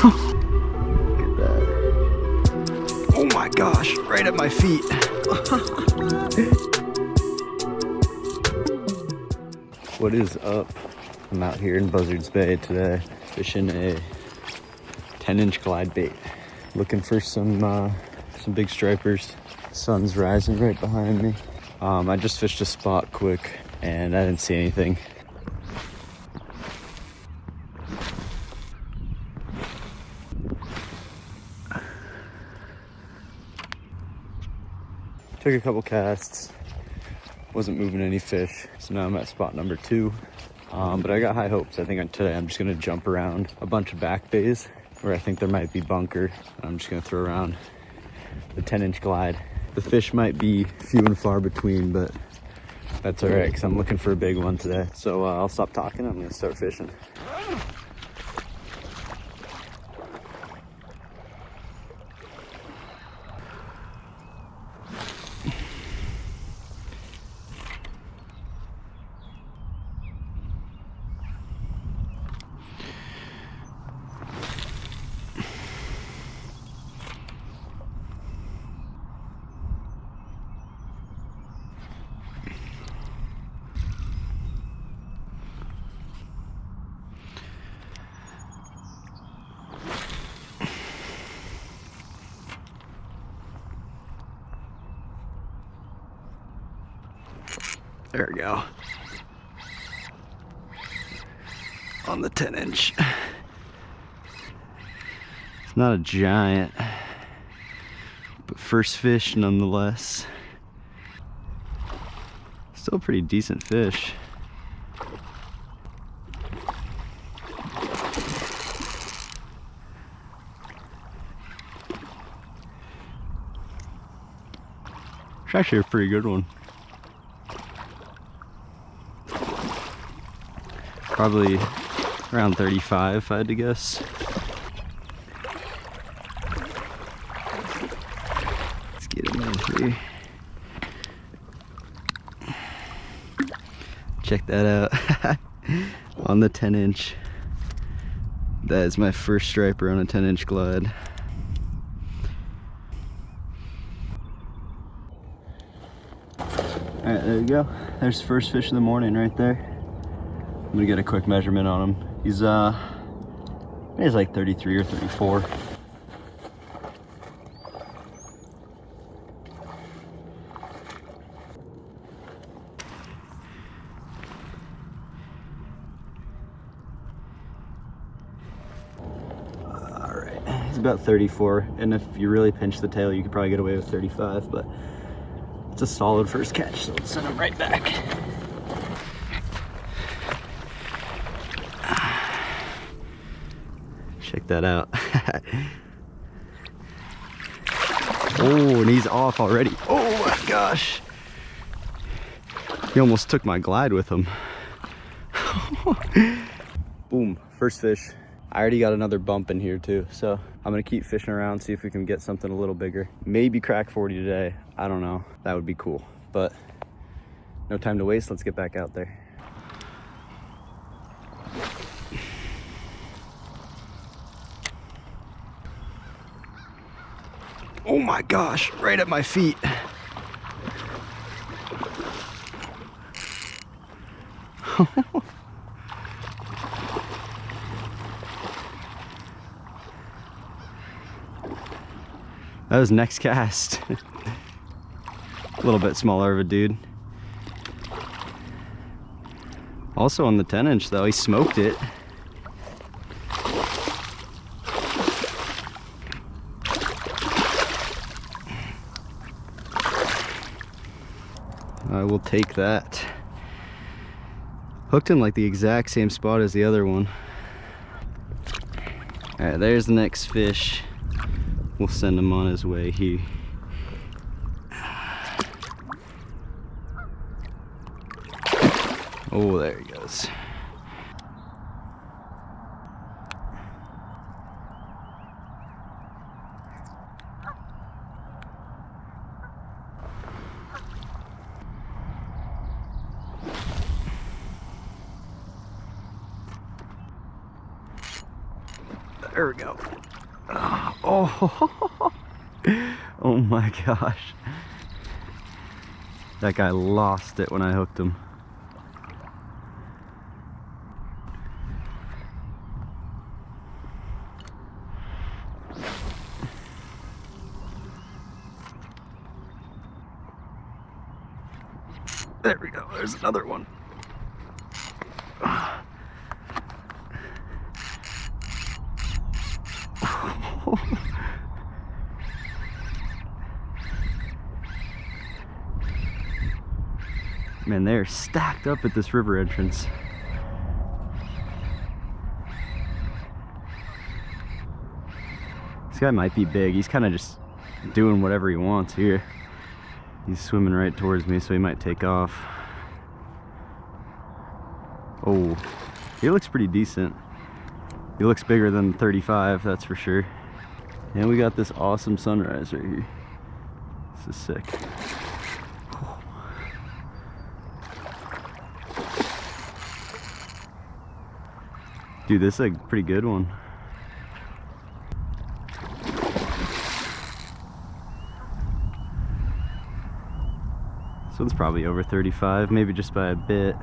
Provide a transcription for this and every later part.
at that. Oh my gosh, right at my feet. What is up? I'm out here in Buzzards Bay today, fishing a 10-inch glide bait. Looking for some big stripers. Sun's rising right behind me. I just fished a spot quick and I didn't see anything. Took a couple casts, wasn't moving any fish, so now I'm at spot number 2. But I got high hopes. I think today I'm just gonna jump around a bunch of back bays where I think there might be bunker. I'm just gonna throw around the 10-inch glide. The fish might be few and far between, but that's all right, because I'm looking for a big one today. So I'll stop talking, I'm gonna start fishing. There we go. On the 10-inch. It's not a giant, but first fish nonetheless. Still a pretty decent fish. It's actually a pretty good one. Probably around 35 if I had to guess. Let's get him in here. Check that out. On the 10-inch. That is my first striper on a 10-inch glide. Alright, there you go. There's the first fish of the morning right there. I'm gonna get a quick measurement on him. He's like 33 or 34. Alright, he's about 34, and if you really pinch the tail, you could probably get away with 35, but it's a solid first catch, so let's send him right back. Check that out. Oh, and he's off already. Oh my gosh. He almost took my glide with him. Boom, first fish. I already got another bump in here too, so I'm gonna keep fishing around, see if we can get something a little bigger. Maybe crack 40 today, I don't know. That would be cool, but no time to waste, let's get back out there. Oh my gosh, right at my feet. That was next cast. A little bit smaller of a dude. Also on the 10-inch though, he smoked it. I will take that. Hooked in like the exact same spot as the other one. All right, there's the next fish. We'll send him on his way here. Oh, there he goes. There we go. Oh, oh my gosh. That guy lost it when I hooked him. There we go, there's another one. Man, they're stacked up at this river entrance. This guy might be big. He's kind of just doing whatever he wants here. He's swimming right towards me, so he might take off. Oh, he looks pretty decent. He looks bigger than 35, that's for sure. And we got this awesome sunrise right here. This is sick. Dude, this is a pretty good one. This one's probably over 35, maybe just by a bit.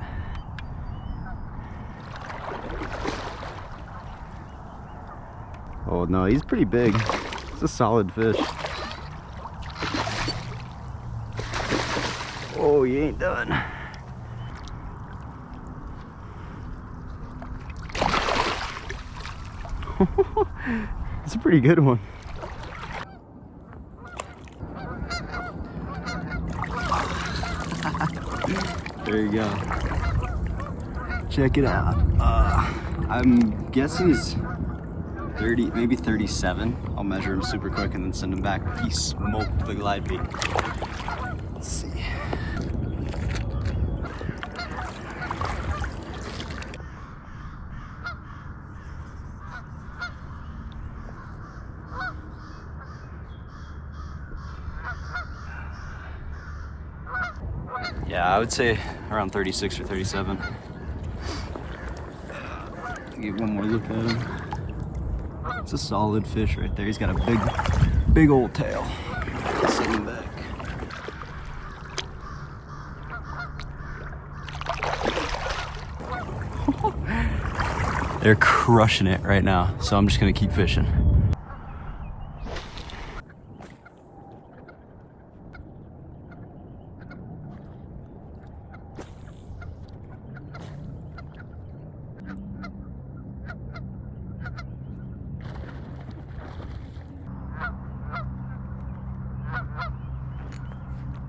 Oh no, he's pretty big. It's a solid fish. Oh, he ain't done. It's a pretty good one. There you go. Check it out. I'm guessing he's 30, maybe 37. I'll measure him super quick and then send him back. He smoked the glide bait. Let's see. Yeah, I would say around 36 or 37. Give one more look at him. It's a solid fish right there. He's got a big old tail. Send him back. They're crushing it right now, so I'm just gonna keep fishing.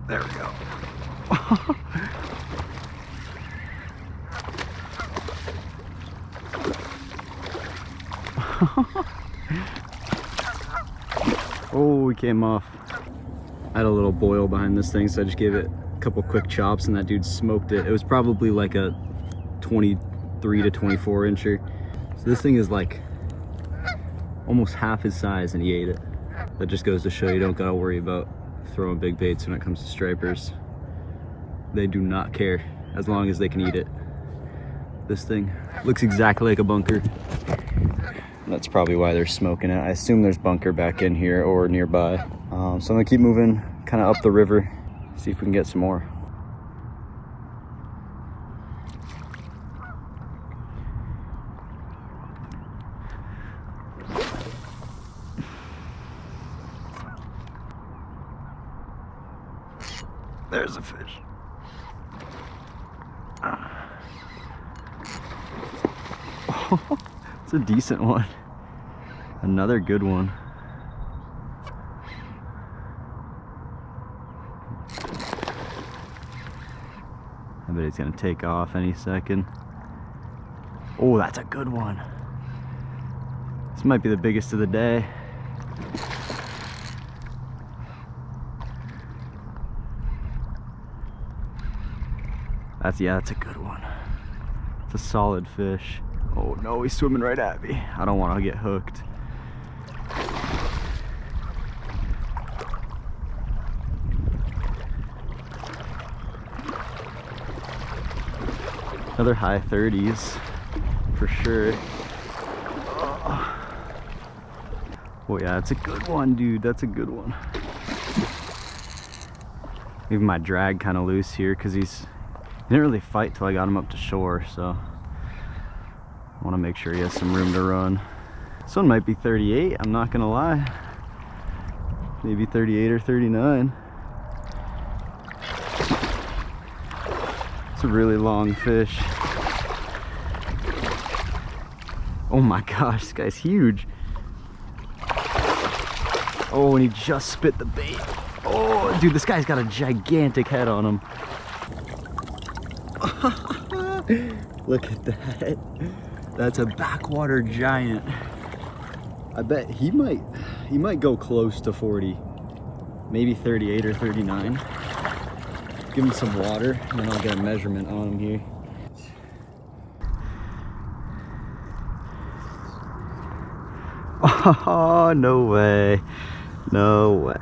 There we go. Oh, he came off. I had a little boil behind this thing, so I just gave it a couple quick chops and that dude smoked it. It was probably like a 23 to 24 incher. So this thing is like almost half his size and he ate it. That just goes to show you don't gotta worry about throwing big baits when it comes to stripers. They do not care as long as they can eat it. This thing looks exactly like a bunker. That's probably why they're smoking it. I assume there's bunker back in here or nearby. So I'm gonna keep moving kind of up the river, see if we can get some more. There's a fish. Oh, it's a decent one. Another good one. I bet he's gonna take off any second. Oh, that's a good one. This might be the biggest of the day. Yeah, that's a good one. It's a solid fish. Oh no, he's swimming right at me. I don't want to get hooked. Another high 30s for sure. Oh. Oh yeah, it's a good one, dude. That's a good one. Leaving my drag kind of loose here because he didn't really fight till I got him up to shore, so I want to make sure he has some room to run. This one might be 38, I'm not gonna lie. Maybe 38 or 39. It's a really long fish. Oh my gosh, this guy's huge. Oh, and he just spit the bait. Oh, dude, this guy's got a gigantic head on him. Look at that. That's a backwater giant. I bet he might go close to 40. Maybe 38 or 39. Give him some water, and then I'll get a measurement on him here. Oh, no way. No way.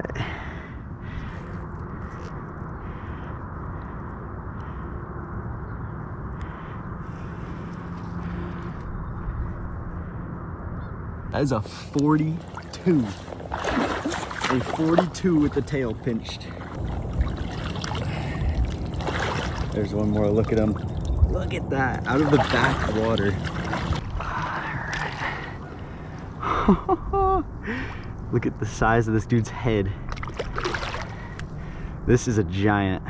That is a 42. A 42 with the tail pinched. There's one more. Look at him. Look at that. Out of the backwater. Alright. Look at the size of this dude's head. This is a giant.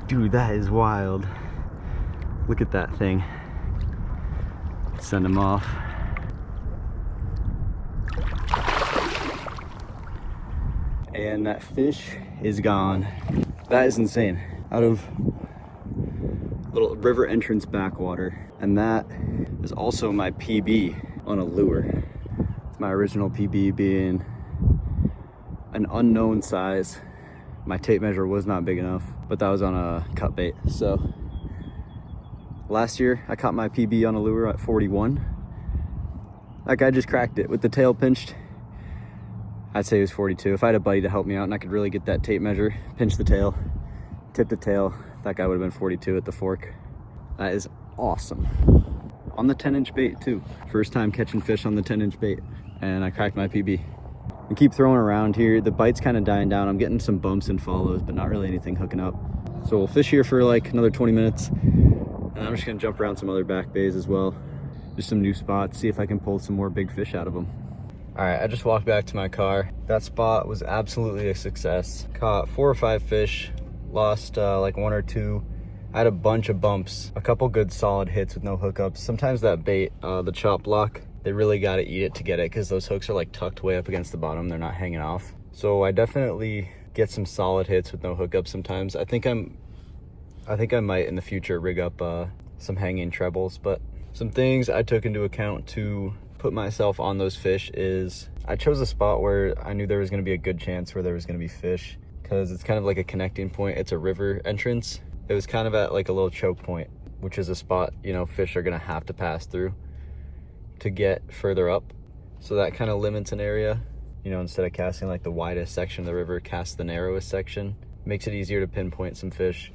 Dude, that is wild. Look at that thing. Let's send him off. And that fish is gone. That is insane. Out of little river entrance backwater. And that is also my PB on a lure. My original PB being an unknown size. My tape measure was not big enough, but that was on a cut bait. So last year I caught my PB on a lure at 41. That guy just cracked it with the tail pinched. I'd say he was 42. If I had a buddy to help me out and I could really get that tape measure, pinch the tail, tip the tail, that guy would have been 42 at the fork. That is awesome. On the 10-inch bait too. First time catching fish on the 10-inch bait, and I cracked my PB. I keep throwing around here. The bite's kind of dying down. I'm getting some bumps and follows, but not really anything hooking up. So we'll fish here for like another 20 minutes, and I'm just gonna jump around some other back bays as well. Just some new spots, see if I can pull some more big fish out of them. All right, I just walked back to my car. That spot was absolutely a success. Caught 4 or 5 fish, lost like 1 or 2. I had a bunch of bumps, a couple good solid hits with no hookups. Sometimes that bait, the chop block, they really gotta eat it to get it because those hooks are like tucked way up against the bottom. They're not hanging off. So I definitely get some solid hits with no hookups sometimes. I think I might in the future rig up some hanging trebles, but some things I took into account to put myself on those fish is I chose a spot where I knew there was going to be a good chance where there was going to be fish because it's kind of like a connecting point. It's a river entrance. It was kind of at like a little choke point, which is a spot, you know, fish are going to have to pass through to get further up. So that kind of limits an area, you know, instead of casting like the widest section of the river, cast the narrowest section. Makes it easier to pinpoint some fish.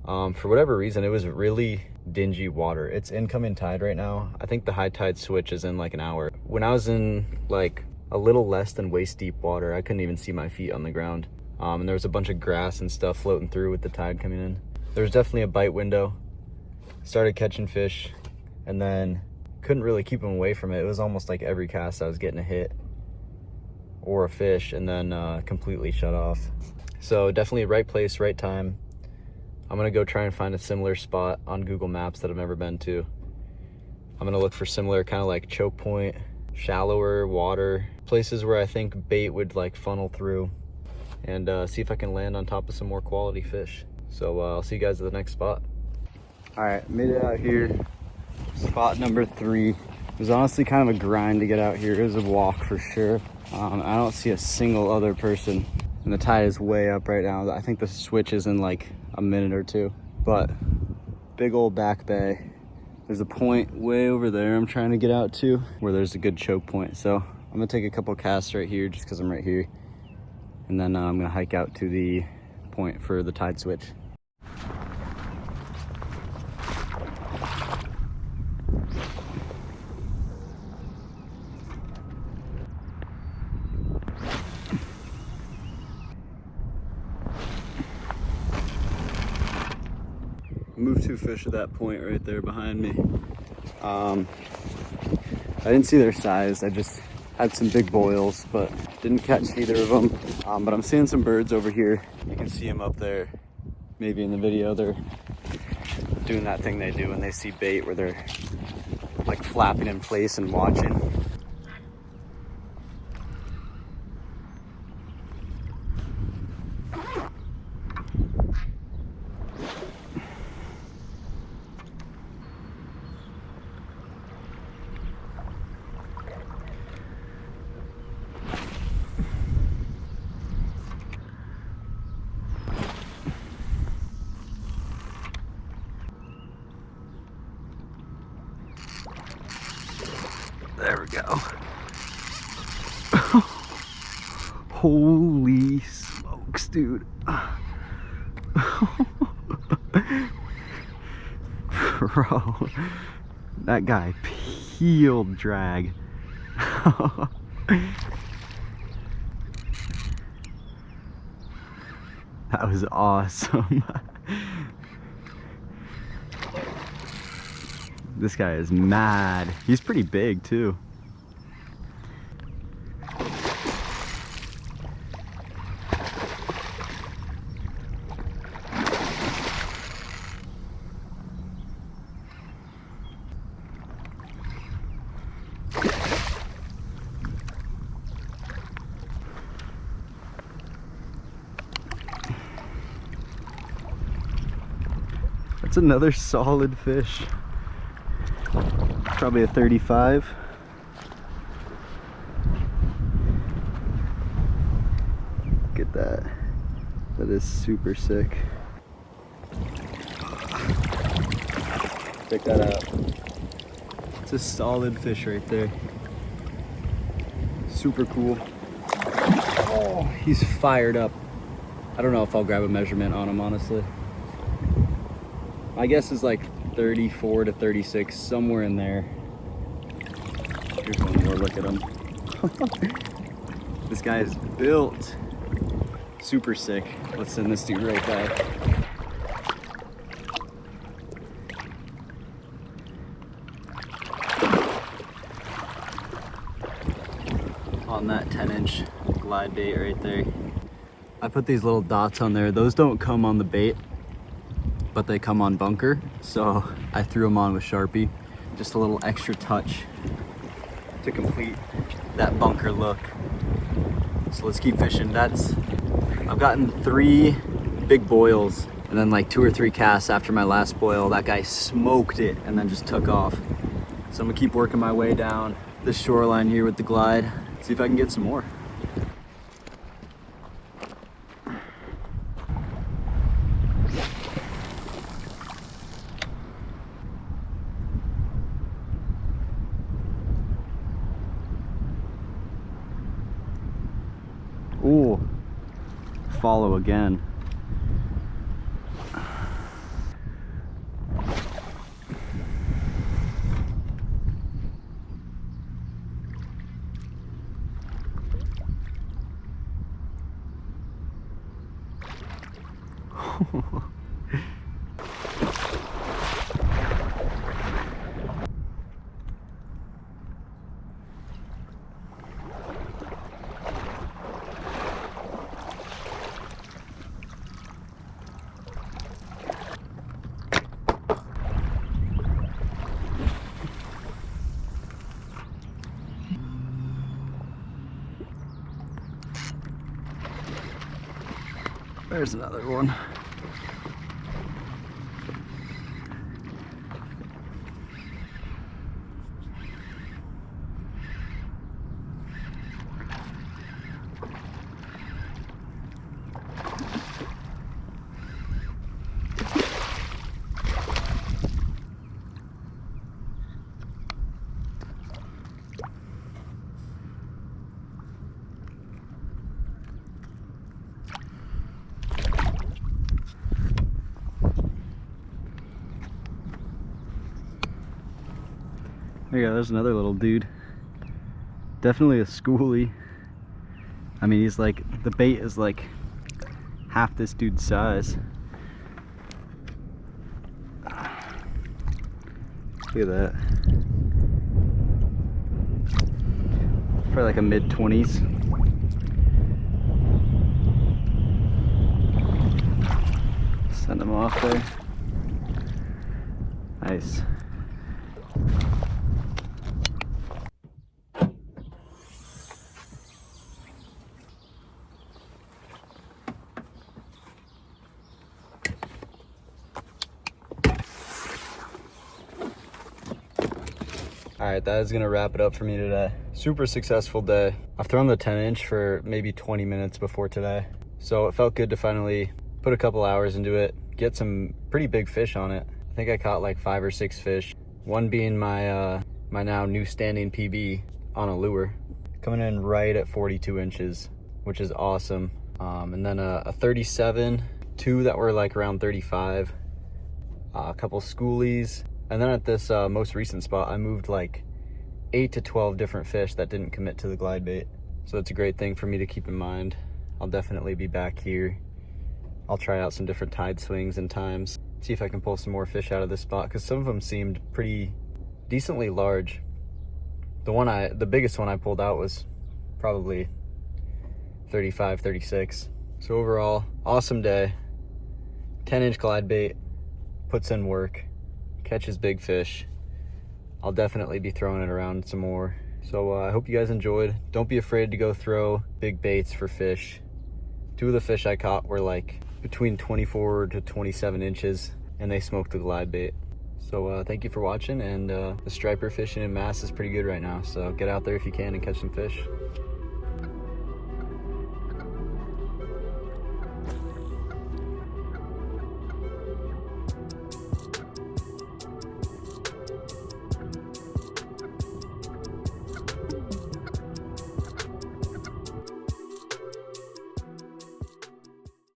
For whatever reason, it was really dingy water. It's incoming tide right now. I think the high tide switch is in like an hour. When I was in like a little less than waist deep water, I couldn't even see my feet on the ground. And there was a bunch of grass and stuff floating through with the tide coming in. There was definitely a bite window. Started catching fish and then couldn't really keep them away from it. It was almost like every cast I was getting a hit or a fish and then completely shut off. So definitely right place, right time. I'm gonna go try and find a similar spot on Google Maps that I've never been to. I'm gonna look for similar kind of like choke point, shallower water, places where I think bait would like funnel through, and see if I can land on top of some more quality fish. So I'll see you guys at the next spot. All right, made it out here. Spot number 3. It was honestly kind of a grind to get out here. It was a walk for sure. I don't see a single other person. And the tide is way up right now. I think the switch is in like a minute or 2. But big old back bay. There's a point way over there I'm trying to get out to where there's a good choke point. So I'm gonna take a couple casts right here just because I'm right here. And then I'm gonna hike out to the point for the tide switch. 2 fish at that point right there behind me. I didn't see their size. I just had some big boils, but didn't catch either of them. But I'm seeing some birds over here. You can see them up there. Maybe in the video, they're doing that thing they do when they see bait, where they're like flapping in place and watching. There we go. Holy smokes, dude. Bro, that guy peeled drag. That was awesome. This guy is mad. He's pretty big too. That's another solid fish. Probably a 35. Look at that. That is super sick. Check that out. It's a solid fish right there. Super cool. Oh, he's fired up. I don't know if I'll grab a measurement on him, honestly. My guess is like 34 to 36, somewhere in there. Here's one more look at him. This guy is built. Super sick. Let's send this dude right back. On that 10-inch glide bait right there. I put these little dots on there. Those don't come on the bait, but they come on bunker. So I threw them on with Sharpie. Just a little extra touch to complete that bunker look. So let's keep fishing. I've gotten 3 big boils and then like 2 or 3 casts after my last boil. That guy smoked it and then just took off. So I'm gonna keep working my way down this shoreline here with the glide. See if I can get some more. Ooh, follow again. There's another one. There you go, there's another little dude. Definitely a schoolie. I mean, he's like, the bait is like half this dude's size. Look at that. Probably like a mid-20s. Send them off there. Nice. All right, that is gonna wrap it up for me today. Super successful day. I've thrown the 10-inch for maybe 20 minutes before today. So it felt good to finally put a couple hours into it, get some pretty big fish on it. I think I caught like 5 or 6 fish. One being my my now new standing PB on a lure. Coming in right at 42 inches, which is awesome. And then a 37, 2 that were like around 35, a couple schoolies. And then at this most recent spot, I moved like 8 to 12 different fish that didn't commit to the glide bait. So it's a great thing for me to keep in mind. I'll definitely be back here. I'll try out some different tide swings and times. See if I can pull some more fish out of this spot, because some of them seemed pretty decently large. The biggest one I pulled out was probably 35, 36. So overall, awesome day. 10-inch glide bait, puts in work, catches big fish. I'll definitely be throwing it around some more. So I hope you guys enjoyed. Don't be afraid to go throw big baits for fish. 2 of the fish I caught were like between 24 to 27 inches, and they smoked the glide bait. So thank you for watching, and the striper fishing in Mass is pretty good right now. So get out there if you can and catch some fish.